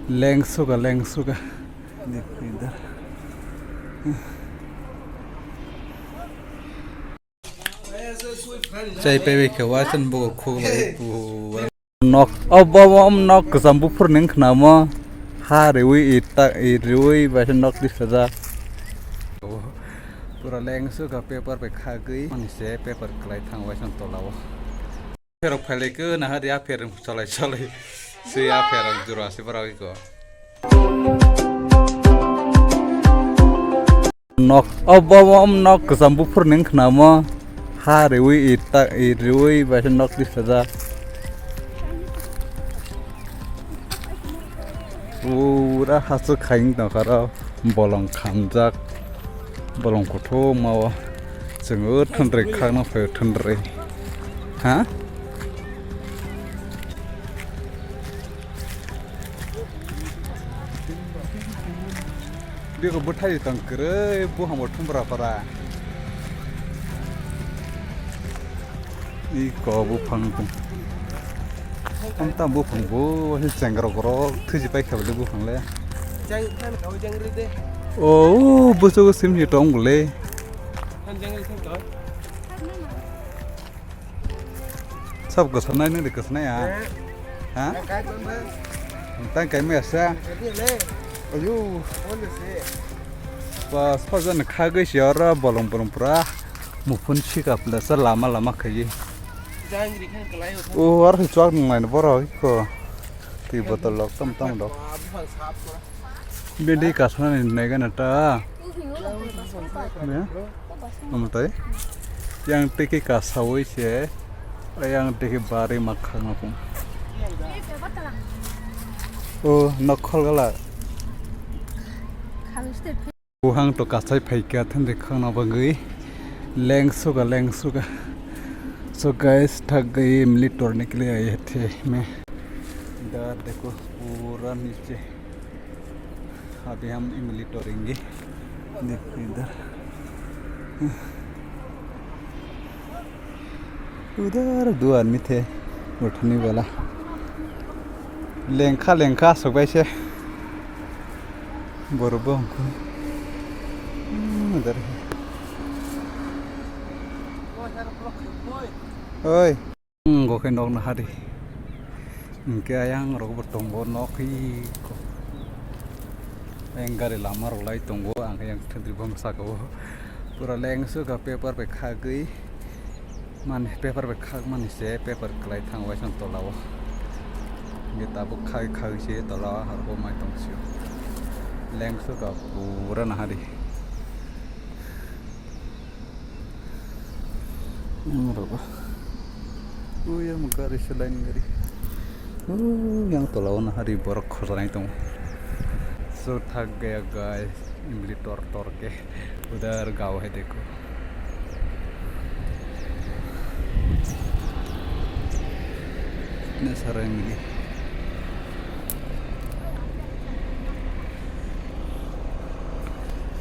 Lengsuga देखो इधर Cai pewe kewasan bu khu bu nok ob nok sambu purning nama ha rewi rewi bahan nok di saja pura lengsuga paper pe khagui manise paper kelai thang wasan tolawa perok phale ke nah dia perang chalai sia perang jurasi paragi ko nok ob nok sambu purning nama ha rewi bahan nok di saja pura hasil kain tak kara bolong kanjak bolong kotor mau cengut tendrik karena fayde tendrik, hah? Dia kebutai tangkere buah mau berapa? Iko bwphang tam bwphang bu jenggrok thuji pai khab bwphang le jang kan kau jangri de oh busu sim hi tong le kan jangri kan kau sab ko sanai ne ko sanai à hả tang cái me sa ayu pas pasan khagai siara bolong pura mufun sikap la sa lama khayi oh har chuak ngai no boro ko ti botol lok tam do bindi kasna nei ga na ta ya amtai yang tiki kasawai se yang tiki bari makhang apung oh nokhol gala buhang to kasai phaika than rekhang na bangai lengsuga so guys थक गई इमली तोड़ने के लिए आए थे मैं इधर देखो पूरा नीचे अभी हम इमली तोड़ेंगे देखो इधर उधर दो आदमी थे उठने वाला लेंखा सुबह से बरोबर हमको उधर ơi có cái nón nó đi cái yang rồi có tung bó nó khi anh cái làm mà rồi lấy tung bó anh cái yang thân thì bom saka pura leng su ka paper pe khagui man paper pe khag man se paper kelai thang wai san tolawa ngi tabuk khai se tolawa har ho mai tong siu leng su ka pura na hari rồi oh ya magari selain gari oh yang tolawan hari borok khosai tung so thak gaya guys imli tor ke udhar gaँव है देखो इतने सारे इमली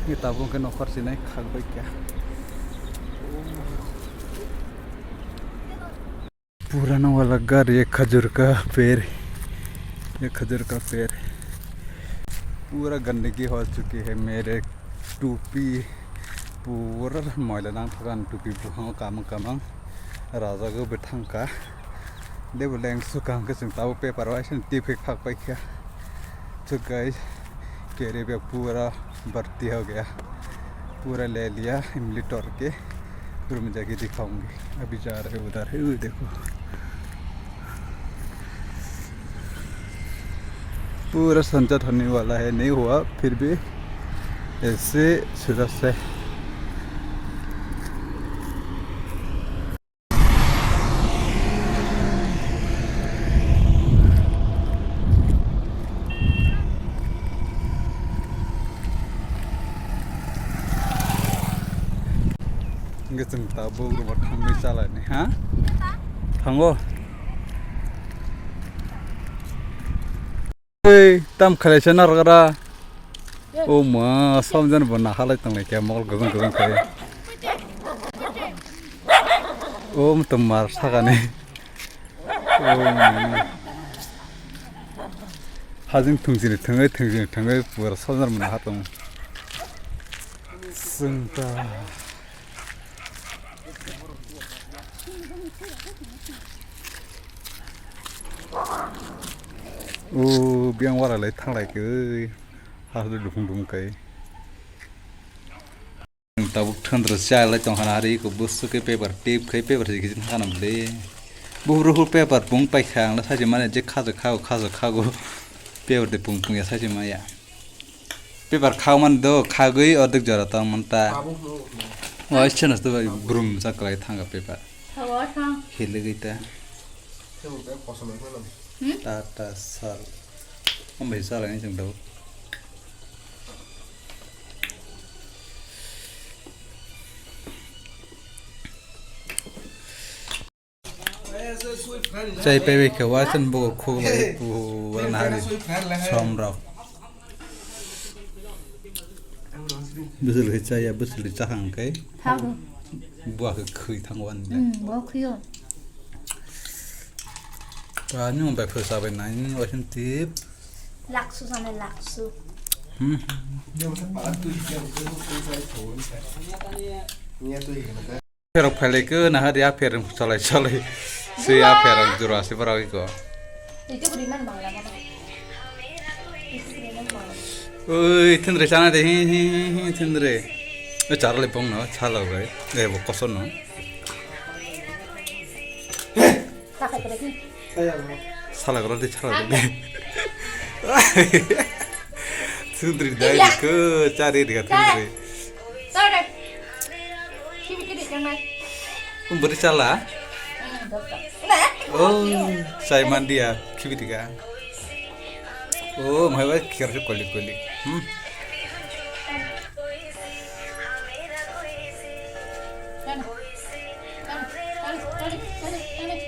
किताबों के नौकर से नहीं खाग भाई क्या पुराना वाला घर ये खजूर का पेड़ पूरा गंदगी हो चुकी है मेरे टोपी पूरा मैला नांग थकान टोपी बुहां काम राजा को बिठांग का दे बोलेंग सुकांग के सिंताव पेपर वाइसन टिप खाक पाई क्या तो गाइस केरे पे पूरा भर्ती हो गया पूरा ले लिया इमली तोड़ के फिर मैं जाके दिखाऊंगी अभी जा रहे उधर है वो देखो पूरा संचत होने वाला है नहीं हुआ फिर भी ऐसे सूरज से nggak tabok rumah kami salah nih, ha? Tanggo. Hey, tam kalian nara. Oh ma, samjan bana halai tang lagi mau gazang kaya. Oh, temar saka nih. Oh, हाजों थोंजों थोङै पूरा सजर मोना हातों जों दा बियां वारालाय थांलायखै हाजो दुखुंखाय tabuk thandra chala tong hanari ko busu ke paper tape khai paper ji gizin hanam le buru hu paper pung pai khang la saje mane je khago paper de pung ya saje maya paper khaw man do khagui ordik jara ta manta oi chana to brum saklai thanga paper hawa thang hele gita tata sal om bai sal ni jeng do Cai pewe ke wasan bo ko bu wan hari somro besul ke cai ya besul cahang kai buah ke khui thang wan buah khui ta nyong ba phasa ba nai wasan tip laksu sana laksu Pero phale ke na haria pher chalai Siya perang jura si parang iko. Itu beriman bang lah kan? Oi, tindre sana deh, tindre. Cara lepong no, chala gai. Bo koson no. Tak kayak lagi. Salah kalau di chala deh. Tindre dah ke cari dia tindre. Sorry. Kiri jangan. Beri salah. Oh, saya mandi ya, kibitiga. Oh, mahal kira kulit.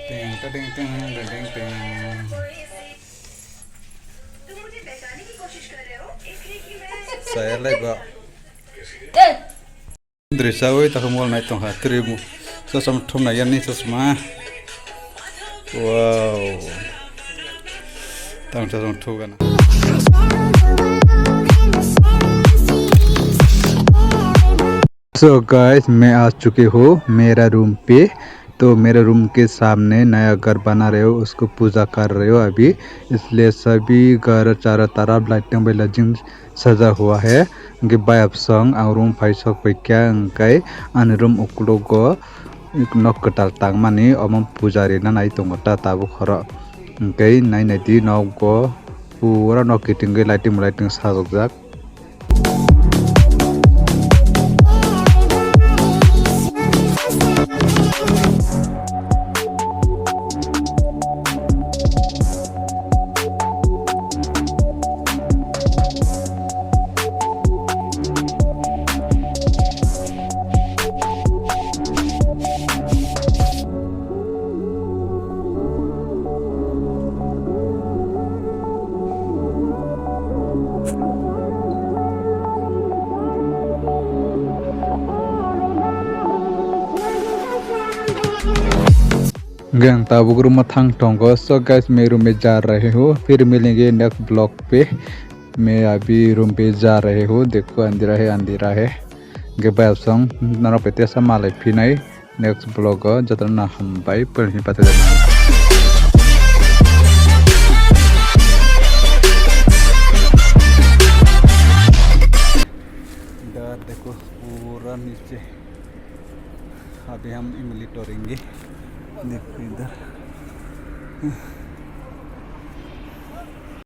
Ting. Saya lagi. Dresau itu kamu mulai naik tongkat terimu. Sesama thom na yan ni sesama. Wow. Tang sesama thoga na. So guys, मैं आ चुके हूँ मेरा room पे। तो मेरे room के सामने नया घर बना रहे हो, उसको पूजा कर रहे हो अभी, इसलिए सभी घर चारों तरफ लाइटिंग बेलाजिंग सजा हुआ है। उनके bwphang ang रूम फाइसक पे क्या उनके अन रूम उकलो को nok ketal tang mani omong pujari na nai tongota tabu khoro unkei nai di nok go pura nok kiting lighting sajok. गंग ताबुक रूम थंग टोंगो। सो गाइस मैं रूम में जा रहे हूँ, फिर मिलेंगे नेक्स्ट ब्लॉग पे। मैं अभी रूम पे जा रहे हूँ, देखो अंधेरा है गे bwphang नरो पे तेसा माले फिनाई नेक्स्ट ब्लॉग जतन ना हम बाई पर ही पता देना। इधर देखो पूरा नीचे, अभी हम इमली तोड़ेंगे। देखो इधर